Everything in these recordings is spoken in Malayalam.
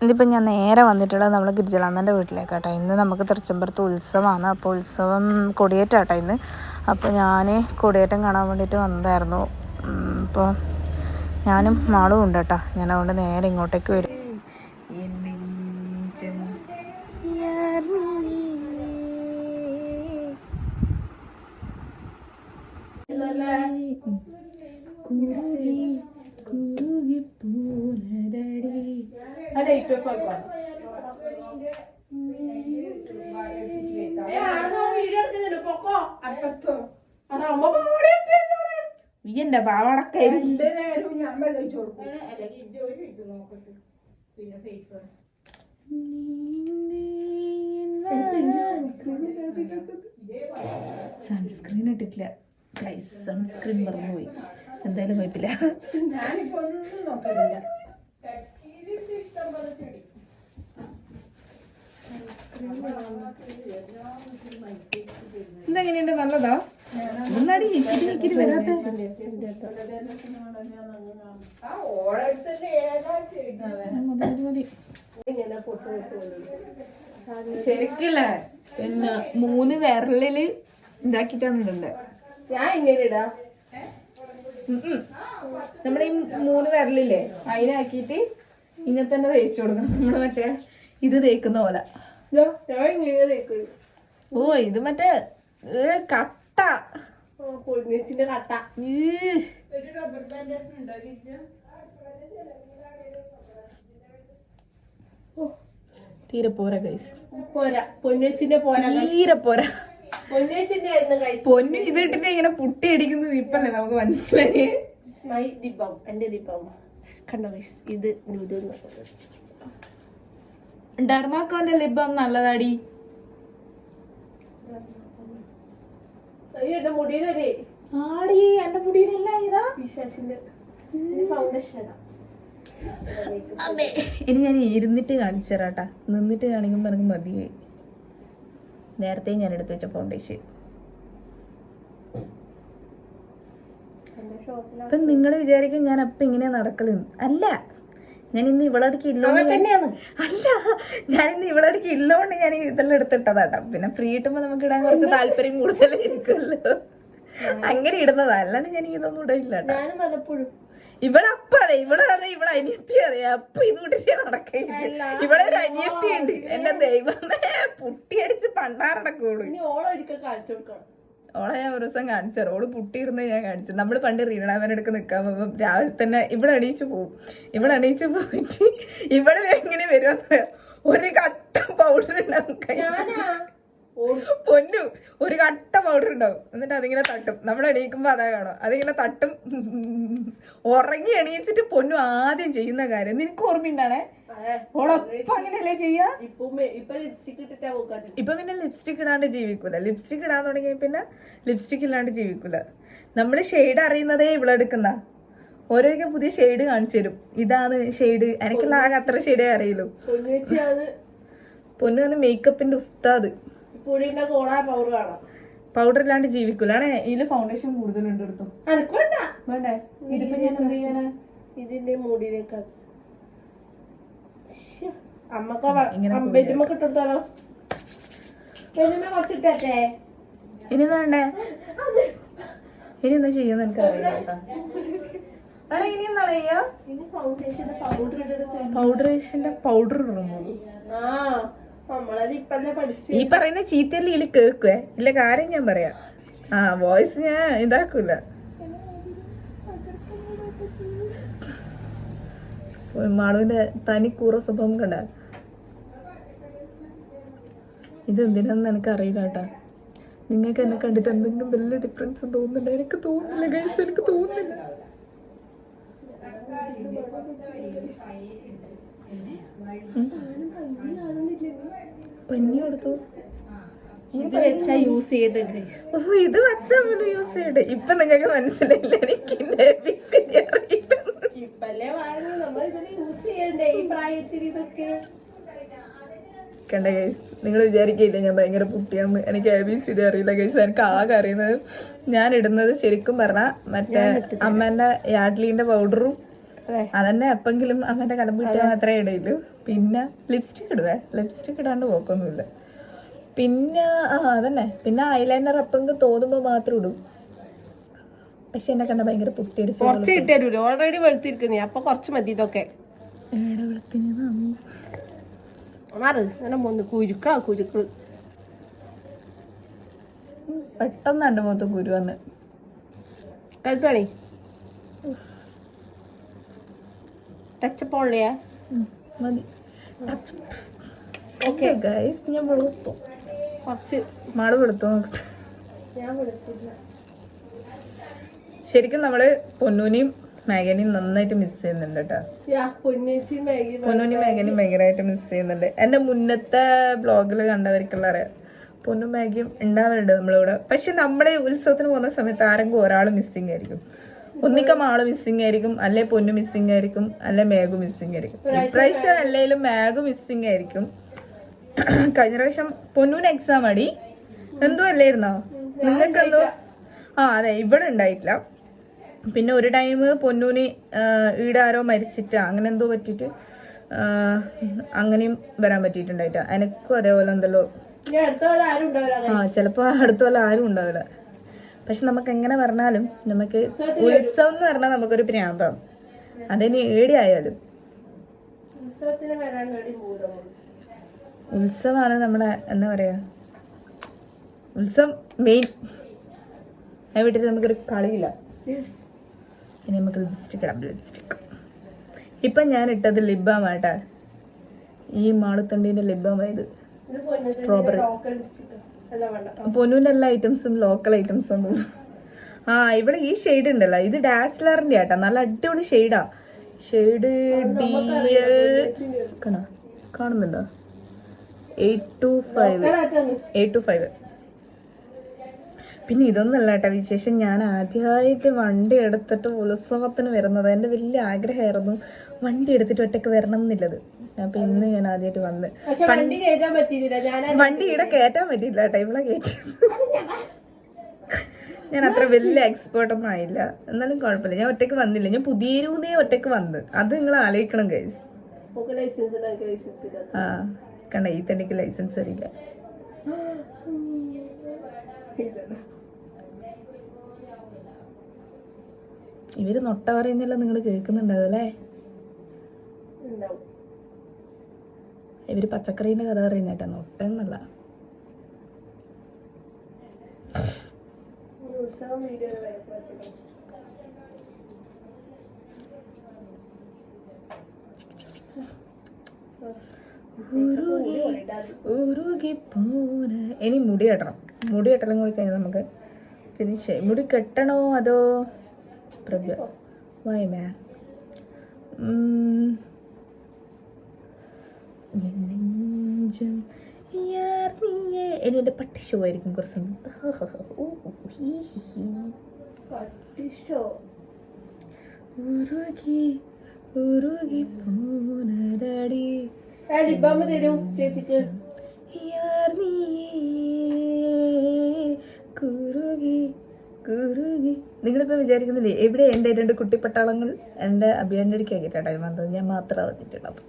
ഇതിപ്പോൾ ഞാൻ നേരെ വന്നിട്ടുള്ളത് നമ്മൾ ഗിരിജലാമ്മൻ്റെ വീട്ടിലേക്കാട്ടോ. ഇന്ന് നമുക്ക് തൃച്ചംബരത്ത് ഉത്സവമാണ്. അപ്പോൾ ഉത്സവം കൊടിയേറ്റാട്ടോ ഇന്ന്. അപ്പോൾ ഞാൻ കൊടിയേറ്റം കാണാൻ വേണ്ടിയിട്ട് വന്നതായിരുന്നു. അപ്പോൾ ഞാനും മാളും ഉണ്ട് കേട്ടോ. ഞാൻ അതുകൊണ്ട് നേരെ ഇങ്ങോട്ടേക്ക് വരും. എന്റെ പാവടക്ക സൺസ്ക്രീൻ ഇട്ടിട്ടില്ല. സൺസ്ക്രീൻ മറന്നുപോയി. എന്തായാലും കുഴപ്പമില്ല. ഇതെങ്ങനെയുണ്ട്? നല്ലതാ? ഒന്നാടി ഞെക്കിട്ട് വരാത്ത ശരിക്കില്ല. പിന്നെ 3 വിരലില് ഇതാക്കിട്ടാണ് ഇടണ്ടേ. ഞാൻ ഇങ്ങനെ ഇടാ. നമ്മുടെ ഈ 3 വിരലില്ലേ അതിനാക്കിയിട്ട് ഇങ്ങനെ തന്നെ തേച്ചു കൊടുക്കണം. നമ്മള് മറ്റേ ഇത് തേക്കുന്ന പോലെ. ഞാൻ ഇങ്ങനെ തേക്കും. ഓ ഇത് മറ്റേ കട്ട പൊന്നിച്ചിന്റെ കട്ട. തീരെ പോരാ ഗൈസ്. പോരാ പൊന്നിച്ചിന്റെ പോരാ. തീരെ പോരാ. പൊന്നിച്ചിന്റെ പൊന്നു ഇത് ഇട്ടിട്ട് ഇങ്ങനെ പുട്ടി അടിക്കുന്നത് ഇപ്പല്ലേ നമുക്ക് മനസ്സിലായി. ദീപം എന്റെ ദീപം കണ്ടോ ഗൈസ്. ഇത് ഡെർമാക്കോന്റെ ലിബം നല്ലതാടി. എന്റെ മുടിയിലേ ആടി എന്റെ മുടിയിലല്ല ഇതാ ഫൗണ്ടേഷൻ. ഇനി ഞാൻ ഇരുന്നിട്ട് കാണിച്ചു തരാട്ടാ. നിന്നിട്ട് കാണിക്കുമ്പോ എനിക്ക് മതിയായി. നേരത്തെ ഞാൻ എടുത്തു വെച്ച ഫൗണ്ടേഷൻ. ഇപ്പൊ നിങ്ങള് വിചാരിക്കും ഞാൻ അപ്പൊ ഇങ്ങനെ നടക്കലെന്ന്. അല്ല, ഞാൻ ഇന്ന് ഇവളടുക്ക് ഇല്ലോണ്ട് അല്ല ഞാൻ ഇന്ന് ഇവളടുക്ക് ഇല്ലോണ്ട് ഞാൻ ഇതെല്ലാം എടുത്തിട്ടതാട്ടാ. പിന്നെ ഫ്രീ കിട്ടുമ്പോ നമുക്ക് ഇടാൻ കുറച്ച് താല്പര്യം കൂടുതലായിരിക്കുമല്ലോ, അങ്ങനെ ഇടുന്നതാ. അല്ലാണ്ട് ഞാൻ ഇതൊന്നും ഇടയില്ല. ഇവളപ്പതെ ഇവിടെ അനിയത്തി അതെ അപ്പൊ ഇത് കൂട്ടിട്ട് നടക്കില്ല. ഇവിടെ ഒരു അനിയത്തി ഉണ്ട്. എന്റെ ദൈവമേ, പുട്ടിയടിച്ച് പണ്ടാറടക്കൂളൂ. ഓളെ ഞാൻ ഒരു ദിവസം കാണിച്ചു. ഓള് പുട്ടിയിടുന്നത് ഞാൻ കാണിച്ചു. നമ്മള് പണ്ട് റീണാമേനടുക്ക് നിൽക്കാൻ പോകുമ്പം രാവിലെ തന്നെ ഇവിടെ എണീച്ചു പോവും. ഇവിടെ എണീച്ചു പോയിട്ട് ഇവിടെ എങ്ങനെ വരുമെന്ന് ഒരു കട്ട പൗഡർ ഉണ്ടാവും. പൊന്നു ഒരു കട്ട പൗഡർ ഉണ്ടാവും. എന്നിട്ട് അതിങ്ങനെ തട്ടും. നമ്മൾ എണീക്കുമ്പോ അതാ കാണും. അതിങ്ങനെ തട്ടും. ഉറങ്ങി എണീച്ചിട്ട് പൊന്നു ആദ്യം ചെയ്യുന്ന കാര്യം നിനക്ക് ഓർമ്മയുണ്ടാണേ. ഓളൊപ്പം അങ്ങനെയല്ലേ ചെയ്യാ. ഇപ്പൊ പിന്നെ ലിപ്സ്റ്റിക് ഇടാണ്ട് ജീവിക്കൂല. ലിപ്സ്റ്റിക് ഇടാൻ തുടങ്ങിയ പിന്നെ ലിപ്സ്റ്റിക് ഇല്ലാണ്ട് ജീവിക്കൂല. നമ്മള് ഷെയ്ഡ് അറിയുന്നതേ ഇവളെടുക്കുന്ന. ഓരോക്കെ പുതിയ ഷെയ്ഡ് കാണിച്ചു തരും. ഇതാണ് ഷെയ്ഡ്. എനിക്കുള്ള ആകെ അത്ര ഷെയ്ഡേ അറിയുള്ളൂ. പൊന്നു വന്ന് മേക്കപ്പിന്റെ ഉസ്താദ്. പൗഡർ ഇല്ലാണ്ട് ജീവിക്കൂല. ആണേ ഇതില് ഫൗണ്ടേഷൻ കൂടുതലുണ്ട്. എടുത്തു വേണ്ടേ? ഇതിപ്പോ ഞാൻ എന്ത് ചെയ്യാനാ? ഇതിന്റെ മുടിയിലേക്കാ അമ്മക്കിട്ടെടുത്താലോ? കുറച്ചിട്ടേ ഇനി വേണ്ടേ? ഇനി എന്താ ചെയ്യുന്ന എനിക്ക് അറിയാം. ഫൗണ്ടേഷന്റെ പൗഡർ ഇടുന്നു. ഈ പറയുന്ന ചീത്തല്ലേ ഇതിൽ കേക്കുവേ. ഇല്ല കാര്യം ഞാൻ പറയാം. വോയിസ് ഞാൻ ഇതാക്കൂല. മാളുവിന്റെ തനി കൂറ സ്വഭാവം കണ്ട. ഇത് എന്തിനാന്ന് എനിക്ക് അറിയില്ല കേട്ടാ. നിങ്ങൾക്ക് എന്നെ കണ്ടിട്ട് എന്തെങ്കിലും വലിയ ഡിഫറൻസ് തോന്നുന്നുണ്ടോ? എനിക്ക് തോന്നുന്നില്ല ഗൈസ്, എനിക്ക് തോന്നുന്നില്ല. പഞ്ഞി കൊടുത്തു. ഇത് വെച്ചാ യൂസ് ചെയ്യട്ടെ. ഇത് വെച്ചാ യൂസ് ചെയ്യട്ടെ. ഇപ്പൊ നിങ്ങൾക്ക് മനസ്സിലായില്ല എനിക്ക് ഇപ്പല്ലേ വാങ്ങി നമ്മൾ ഇതിന് യൂസ് ചെയ്യണ്ടേ ഈ പ്രായത്തിൽ ഇതൊക്കെ. കണ്ട ഗൈസ്, നിങ്ങൾ വിചാരിക്കില്ല ഞാൻ ഭയങ്കര പുട്ടിയാന്ന്. എനിക്ക് ABCD അറിയില്ല ഗൈസ്. എനിക്ക് ആകെ അറിയുന്നത് ഞാൻ ഇടുന്നത് ശരിക്കും പറഞ്ഞാൽ മറ്റേ അമ്മേന്റെ യാഡ്ലീന്റെ പൗഡറും അതന്നെ എപ്പെങ്കിലും അവന്റെ കലമ്പ് കിട്ടിയാൽ അത്രേ ഇടയില്ലു. പിന്നെ ലിപ്സ്റ്റിക് ഇടുവേ, ലിപ്സ്റ്റിക് ഇടാണ്ട് പോക്കൊന്നുമില്ല. പിന്നെ അതന്നെ, പിന്നെ ഐലൈനർ എപ്പെങ്കിലും തോന്നുമ്പോ മാത്രം ഇടും. പക്ഷെ എന്നെ കണ്ട ഭയങ്കര പുട്ടിയടിച്ച് കുറച്ച് കിട്ടിയാലോ, ഓൾറെഡി വെളുത്തിരിക്കുന്നേ, അപ്പൊ കുറച്ച് മതി ഇതൊക്കെ. മാറ് അങ്ങനെ കുരുക്കള് പെട്ടെന്ന് എന്റെ മുഖത്ത് കുരു വന്ന് എടുത്തോണി. ടച്ചപ്പ് ഓൺലിയാ മതി. ഓക്കെ ഗൈസ്, ഞാൻ വെളുത്തു, കുറച്ച് മാള് വെളുത്തു നോക്കട്ടെ. ഞാൻ വെളുത്തില്ല. ശരിക്കും നമ്മള് പൊന്നൂനെയും മേഘനെയും നന്നായിട്ട് മിസ് ചെയ്യുന്നുണ്ട് കേട്ടോ. പൊന്നൂനെയും മേഘനെയും ഭയങ്കരമായിട്ട് മിസ് ചെയ്യുന്നുണ്ട്. എന്റെ മുന്നത്തെ ബ്ലോഗിൽ കണ്ടവർക്കുള്ള അറിയാം, പൊന്നും മേഘയും ഉണ്ടാവാറുണ്ട് നമ്മളിവിടെ. പക്ഷെ നമ്മുടെ ഉത്സവത്തിന് പോകുന്ന സമയത്ത് ആരെങ്കിലും ഒരാൾ മിസ്സിങ് ആയിരിക്കും. ഒന്നിക്ക മാള് മിസ്സിങ് ആയിരിക്കും, അല്ലെ പൊന്നു മിസ്സിങ് ആയിരിക്കും, അല്ലെ മേഘു മിസ്സിങ് ആയിരിക്കും. ഇപ്രാവശ്യം അല്ലെങ്കിലും മേഘു മിസ്സിങ് ആയിരിക്കും. കഴിഞ്ഞ പ്രാവശ്യം പൊന്നൂന് എക്സാം അടി എന്തോ അല്ലായിരുന്നോ നിങ്ങൾക്ക് എന്തോ? അതെ, ഇവിടെ ഉണ്ടായിട്ടില്ല. പിന്നെ ഒരു ടൈം പൊന്നൂന് ഈടെ ആരോ മരിച്ചിട്ടാ അങ്ങനെ എന്തോ പറ്റിയിട്ട് അങ്ങനെയും വരാൻ പറ്റിയിട്ടുണ്ടായിട്ടാ. എനക്കും അതേപോലെ എന്തല്ലോ. ചിലപ്പോ അടുത്ത പോലെ ആരും ഉണ്ടാവില്ല. പക്ഷെ നമുക്ക് എങ്ങനെ പറഞ്ഞാലും നമുക്ക് ഉത്സവം എന്ന് പറഞ്ഞാൽ നമുക്കൊരു പ്രാന്താണ്. അതിന് ഏടിയായാലും ഉത്സവമാണ് നമ്മുടെ എന്താ പറയാ, ഉത്സവം മെയിൻ. അത് വിട്ടിട്ട് നമുക്കൊരു കളിയില്ല. ഇനി നമുക്ക് ലിപ്സ്റ്റിക് ഇടാം. ലിപ്സ്റ്റിക് ഇപ്പം ഞാൻ ഇട്ടത് ലിബാമാട്ടാ. ഈ മാളുത്തണ്ടീൻ്റെ ലിബാമായത് സ്ട്രോബെറി. പൊന്നൂൻ്റെ എല്ലാ ഐറ്റംസും ലോക്കൽ ഐറ്റംസ് ഒന്നും. ഇവിടെ ഈ ഷെയ്ഡ് ഉണ്ടല്ലോ, ഇത് ഡാസ്ലറിൻ്റെ ആട്ടാ. നല്ല അടിപൊളി ഷെയ്ഡാ. ഷെയ്ഡ് DL കാണുന്നുണ്ടോ? 825. പിന്നെ ഇതൊന്നല്ല കേട്ടോ വിശേഷം. ഞാൻ ആദ്യമായിട്ട് വണ്ടി എടുത്തിട്ട് ഉത്സവത്തിന് വരുന്നത്. എൻ്റെ വലിയ ആഗ്രഹമായിരുന്നു വണ്ടി എടുത്തിട്ട് ഒറ്റയ്ക്ക് വരണം എന്നുള്ളത്. അപ്പൊ ഇന്ന് ഞാൻ ആദ്യമായിട്ട് വന്ന്. വണ്ടി ഇവിടെ കയറ്റാൻ പറ്റിയില്ല കേട്ടോ, ഇവിടെ കയറ്റി. ഞാൻ അത്ര വലിയ എക്സ്പേർട്ട് ഒന്നും ആയില്ല, എന്നാലും കുഴപ്പമില്ല. ഞാൻ ഒറ്റയ്ക്ക് വന്നില്ല, ഞാൻ പുതിയരൂന്നേ ഒറ്റയ്ക്ക് വന്ന്. അത് നിങ്ങൾ ആലോചിക്കണം ഗൈസ്. കണ്ട ഈ തനിക്ക് ലൈസൻസ് അറിയില്ല. ഇവര് നൊട്ട പറയുന്നില്ല, നിങ്ങൾ കേൾക്കുന്നുണ്ടാവല്ലേ? ഇവര് പച്ചക്കറീന്റെ കഥ പറയുന്നേട്ടാ, നൊട്ട എന്നല്ല. ഇനി മുടി കെട്ടണം. മുടി കെട്ടലും കൂടി കഴിഞ്ഞാൽ നമുക്ക് ഫിനിഷ് ആയി. മുടി കെട്ടണോ അതോ പ്രഭ്യ വൈ മാൻ? ഇനി എൻ്റെ പട്ടി ഷോ ആയിരിക്കും കുറച്ച്. ഉരുകി പൂനതടി നിങ്ങളിപ്പോൾ വിചാരിക്കുന്നില്ലേ എവിടെ എൻ്റെ 2 കുട്ടിപ്പട്ടാളങ്ങൾ? എൻ്റെ അഭിയാൻ്റെ അടിക്ക് ആക്കിയിട്ടാണ് വന്നത്. ഞാൻ മാത്രം വന്നിട്ടുള്ളത്.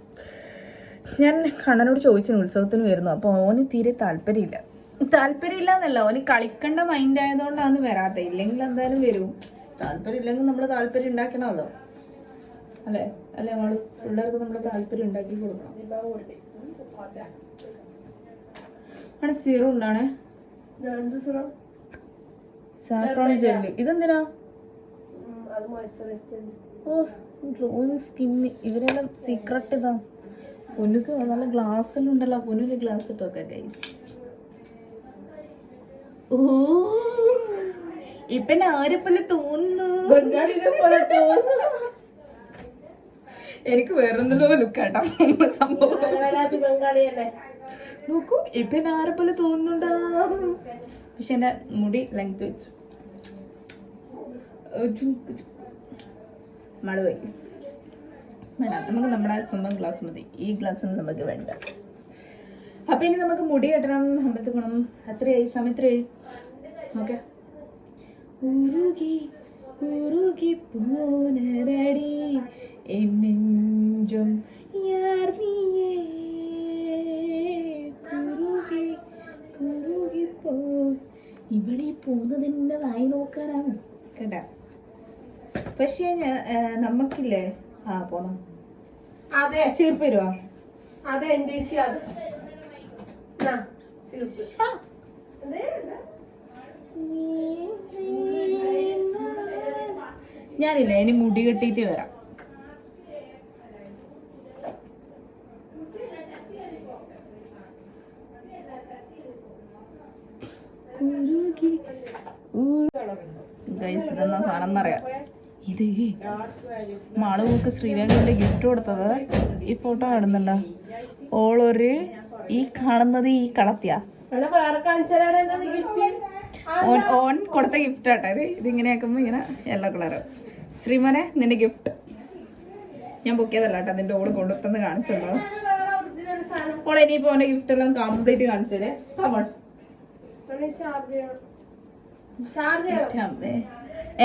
ഞാൻ കണ്ണനോട് ചോദിച്ചു ഉത്സവത്തിന് വരുന്നു. അപ്പോൾ ഓന് തീരെ താല്പര്യമില്ല എന്നല്ല, ഓന് കളിക്കേണ്ട മൈൻഡ് ആയതുകൊണ്ടാണ് വരാത്ത. ഇല്ലെങ്കിൽ എന്തായാലും വരും. താല്പര്യം ഇല്ലെങ്കിൽ നമ്മൾ താല്പര്യം ഉണ്ടാക്കണമല്ലോ, അല്ലേ? നമ്മൾ പിള്ളേർക്ക് നമ്മൾ താല്പര്യം ഉണ്ടാക്കി കൊടുക്കണം. ആണ് സീറോ ഉണ്ടാണേ, സാഫ്രോൺ ജെല്ലി. ഇതെന്തിനാ? Glowing skin. ഇവരെല്ലാം സീക്രട്ട് ഇതാ. പൊന്നുക്ക് നല്ല ഗ്ലാസ്സെല്ലാം ഉണ്ടല്ലോ. പൊന്നില് ഗ്ലാസ് ഇട്ടോക്കെ ഗൈസ്. ഇപ്പൊ ആരെപ്പോലെ തോന്നുന്നു. എനിക്ക് വേറെന്തല്ലോ ലുക്കാട്ടാ സംഭവം. നോക്കൂ, ഇപ്പൊ ആരെപ്പോലെ തോന്നുന്നുണ്ടാ. പക്ഷെ എന്റെ മുടി ലെങ്ത് വെച്ചു മഴപോയി. വേണ്ട, നമുക്ക് നമ്മുടെ സ്വന്തം ഗ്ലാസ് മതി. ഈ ഗ്ലാസ്സൊന്നും നമുക്ക് വേണ്ട. അപ്പൊ ഇനി നമുക്ക് മുടി കെട്ടണം, അമ്പലത്തിൽ പോകണം. എത്രയായി? സമയം എത്രയായി? ഓക്കെ. ഉരുകി പോനതടി എന്നെഞ്ചും യാർ നീയേ കുറുകി കുറുകിപ്പോ. ഇവിടെ പോകുന്നതിൻ്റെ വായി നോക്കാനാണ് കേട്ട. പക്ഷേ നമുക്കില്ലേ പോന്ന അതെ ചീർപ്പ് വരുവാ. അതെ എന്റെ ചേച്ചി അത് ഞാനില്ല ഇനി മുടി കെട്ടിയിട്ട് വരാം. ഇതെന്നാ സാധനം എന്നറിയാം. ഇത് മാളൂക്ക് ശ്രീലങ്കയിലെ ഗിഫ്റ്റ് കൊടുത്തത്. ഈ ഫോട്ടോ കാണുന്നുണ്ടോ? ഓളൊരു ഈ കാണുന്നത് ഈ കളത്തിയാ വേറെ കാണിച്ചാലാണ് ഗിഫ്റ്റ്. ഓൻ കൊടുത്ത ഗിഫ്റ്റ് ആട്ടെ ഇത്. ഇതിങ്ങനെ ആക്കുമ്പോ ഇങ്ങനെ യെല്ലോ കളറ്. ശ്രീമോനെ നിന്റെ ഗിഫ്റ്റ് ഞാൻ പൊക്കിയതല്ല കേട്ടോ, നിന്റെ ഓള് കൊണ്ടുവന്ന് കാണിച്ചല്ലോ. ഓളെ ഇനിയിപ്പോ ഓന്റെ ഗിഫ്റ്റ് എല്ലാം കംപ്ലീറ്റ് കാണിച്ചേ.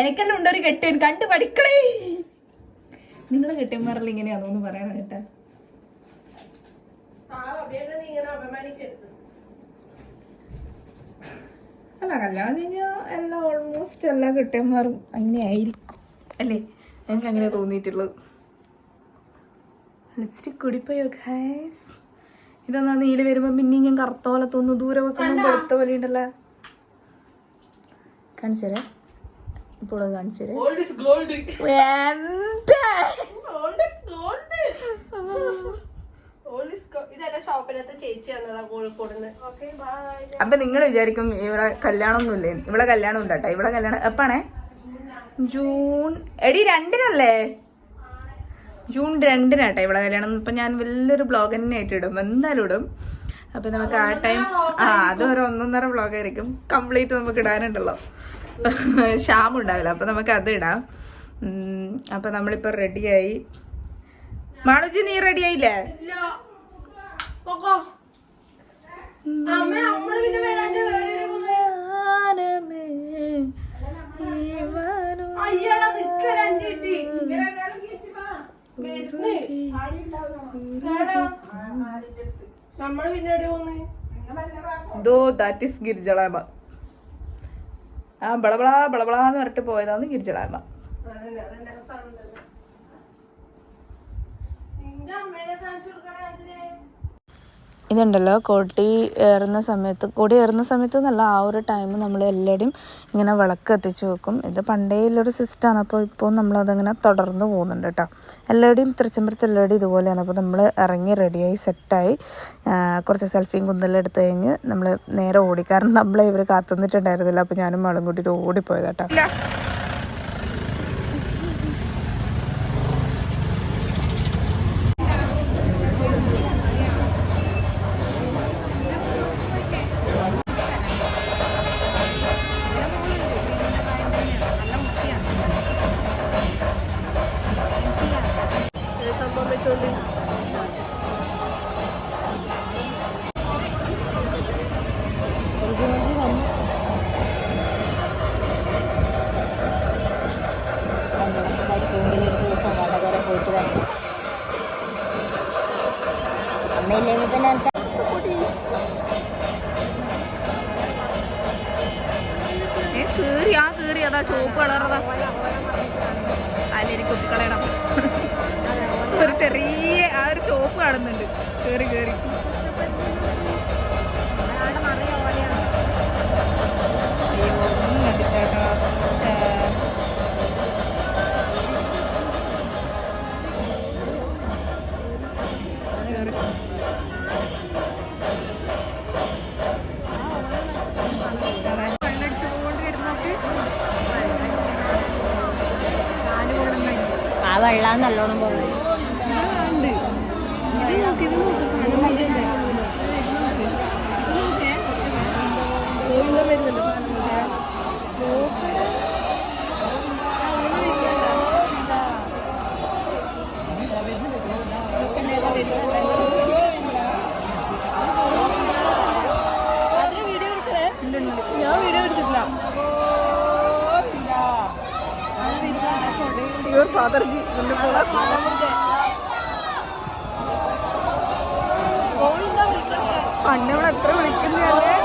എനിക്കെല്ലാം ഉണ്ടൊരു കെട്ടിയൻ കണ്ടു പഠിക്കണേ. നിങ്ങള് കെട്ടിയന്മാരല്ല ഇങ്ങനെയാണോന്ന് പറയണം കേട്ടാ. അല്ല കല്യാണം കഴിഞ്ഞാ എല്ലാം ഓൾമോസ്റ്റ് എല്ലാ കെട്ടിയന്മാരും അങ്ങനെയായിരിക്കും അല്ലേ? എനിക്ക് അങ്ങനെ തോന്നിയിട്ടുള്ളത്. ലിപ്സ്റ്റിക് കൂടിപ്പോയോ ഗൈസ്? ഇതെന്നാ നീല് വരുമ്പോ പിന്നെയും ഞാൻ കറുത്ത പോലെ തോന്നുന്നു. ദൂരെ വെക്കുമ്പോ വെളുത്ത പോലെ ഉണ്ടല്ലോ. കാണിച്ചേരേ ഇപ്പോൾ കാണിച്ചേരേ. അപ്പൊ നിങ്ങൾ വിചാരിക്കും ഇവിടെ കല്യാണം ഒന്നുമില്ലേ? ഇവിടെ കല്യാണം ഉണ്ടാട്ടോ. ഇവിടെ കല്യാണം എപ്പാണേ? ജൂൺ 2-നല്ലേ? ജൂൺ 2-നാട്ടോ ഇവിടെ കല്യാണം. ഇപ്പൊ ഞാൻ വലിയൊരു ബ്ലോഗ് തന്നെ ആയിട്ട് ഇടും, എന്തായാലും ഇടും. അപ്പൊ നമുക്ക് ആ ടൈം അതൊരു 1.5 വ്ളോഗ് ആയിരിക്കും. കംപ്ലീറ്റ് നമുക്ക് ഇടാനുണ്ടല്ലോ, ക്ഷാമം ഉണ്ടാവില്ല. അപ്പൊ നമുക്ക് അത് ഇടാം. അപ്പൊ നമ്മളിപ്പോ റെഡിയായി. മാളുജി നീ റെഡി ആയില്ലേ? That is ഗിരിജളാമ. ബളബളാ ബളബളാന്ന് പറഞ്ഞിട്ട് പോയതാന്ന് ഗിരിജളാമ. ഇതുണ്ടല്ലോ കൊടി ഏറുന്ന സമയത്ത് എന്നല്ല, ആ ഒരു ടൈം നമ്മൾ എല്ലാവരുടെയും ഇങ്ങനെ വിളക്ക് കത്തിച്ച് വെക്കും. ഇത് പണ്ടേ ഉള്ളൊരു സിസ്റ്റമാണ്. അപ്പോൾ ഇപ്പോൾ നമ്മളതങ്ങനെ തുടർന്ന് പോകുന്നുണ്ട് കേട്ടോ. എല്ലാവരുടെയും തൃച്ചംബരത്ത് എല്ലാവരുടെയും ഇതുപോലെയാണ്. അപ്പോൾ നമ്മൾ ഇറങ്ങി റെഡിയായി സെറ്റായി കുറച്ച് സെൽഫിയും കുന്തെല്ലാം എടുത്ത് കഴിഞ്ഞ് നമ്മൾ നേരെ ഓടി. കാരണം നമ്മളെ ഇവർ കാത്തുനിന്നിട്ടുണ്ടായിരുന്നില്ല. അപ്പോൾ ഞാനും മകളും കൂട്ടിയിട്ട് ഓടിപ്പോയത് കേട്ടോ. കീറി അതാ ചുവപ്പ് കളറതാ. അതിലേക്ക് കുത്തിക്കളയണം. ഒരു ചെറിയ ആ ഒരു ചുവപ്പ് കാണുന്നുണ്ട്. കീറി ഒന്നും കണ്ടിട്ടോ. ആ വെള്ളം നല്ലോണം പോകുന്നത്. ഞാൻ വീഡിയോ എടുത്തിട്ടില്ല. യുവർ ഫാദർ ജി പണ്ട് നമ്മൾ എത്ര വിളിക്കുന്നതല്ലേ.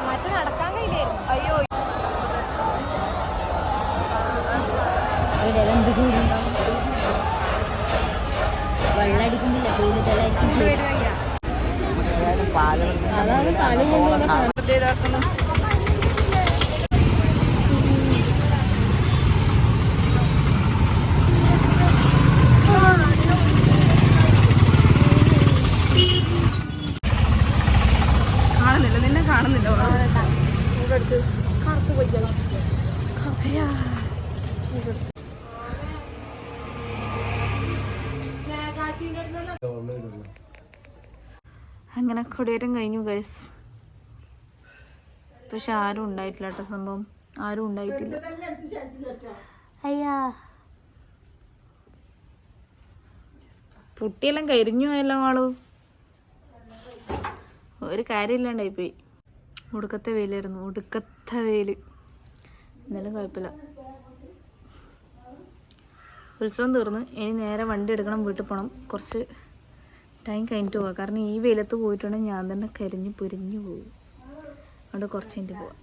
മറ്റു നടക്കാൻ കഴിയില്ലായിരുന്നു. അയ്യോ വെള്ളടിക്കുന്നില്ല കൂടുതലായിട്ട്. അതാണ് പാലും കൊണ്ടുവന്ന ഇതാക്കുന്നു. കാണുന്നില്ല, നിന്നെ കാണുന്നില്ല. അങ്ങനെ കൊടിയേറ്റം കഴിഞ്ഞു ഗൈസ്. പക്ഷെ ആരും ഉണ്ടായിട്ടില്ല കേട്ടോ. സംഭവം ആരും ഉണ്ടായിട്ടില്ല. അയ്യാ പുട്ടിയെല്ലാം കരിഞ്ഞു പോയല്ലോ ആളു. ഒരു കാര്യമില്ലാണ്ടായിപ്പോയി. ഒടുക്കത്തെ വെയിലായിരുന്നു, ഒടുക്കത്തെ വെയിൽ. എന്നാലും കുഴപ്പമില്ല. ഉത്സവം തീർന്ന് ഇനി നേരെ വണ്ടി എടുക്കണം, വീട്ടിൽ പോകണം. കുറച്ച് ടൈം കഴിഞ്ഞിട്ട് പോകാം. കാരണം ഈ വെയിലത്ത് പോയിട്ടുണ്ടെങ്കിൽ ഞാൻ തന്നെ കരിഞ്ഞ് പൊരിഞ്ഞു പോകും. അതുകൊണ്ട് കുറച്ച് കഴിഞ്ഞിട്ട് പോവാം.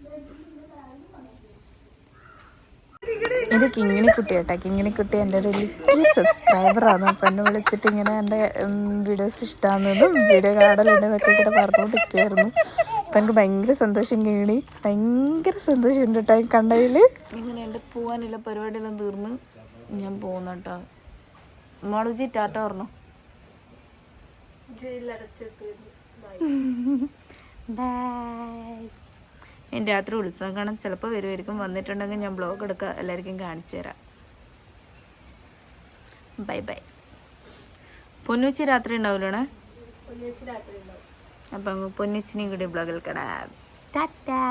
ഇത് കിങ്ങിണിക്കുട്ടി കേട്ടോ. കിങ്ങിണിക്കുട്ടി എൻ്റെ ഒരു ലിറ്റിൽ സബ്സ്ക്രൈബറാണ്. അപ്പം എന്നെ വിളിച്ചിട്ട് ഇങ്ങനെ എൻ്റെ വീഡിയോസ് ഇഷ്ടമാകുന്നതും വീഡിയോ കാണലുണ്ടെന്നൊക്കെ ഇങ്ങനെ പറഞ്ഞുകൊണ്ടിരിക്കുമായിരുന്നു. അപ്പം എനിക്ക് ഭയങ്കര സന്തോഷം. കിങ്ങിണി ഭയങ്കര സന്തോഷമുണ്ട് കേട്ടോ കണ്ടതിൽ. ഇങ്ങനെ എൻ്റെ പോകാനുള്ള പരിപാടിയെല്ലാം തീർന്ന് ഞാൻ പോകുന്നു കേട്ടോ. മോളജി ടാറ്റ പറഞ്ഞു. ബൈ. എൻ്റെ രാത്രി ഉത്സവം കാണാൻ ചിലപ്പോൾ വരുമായിരിക്കും. വന്നിട്ടുണ്ടെങ്കിൽ ഞാൻ ബ്ലോഗ് എടുക്കുക, എല്ലാവർക്കും കാണിച്ചു തരാം. Bye bye. പൊന്നുച്ചി രാത്രി ഉണ്ടാവില്ലേ? അപ്പം പൊന്നുച്ചിനെയും കൂടി ബ്ലോഗിൽ കാണാം. ടാറ്റാ.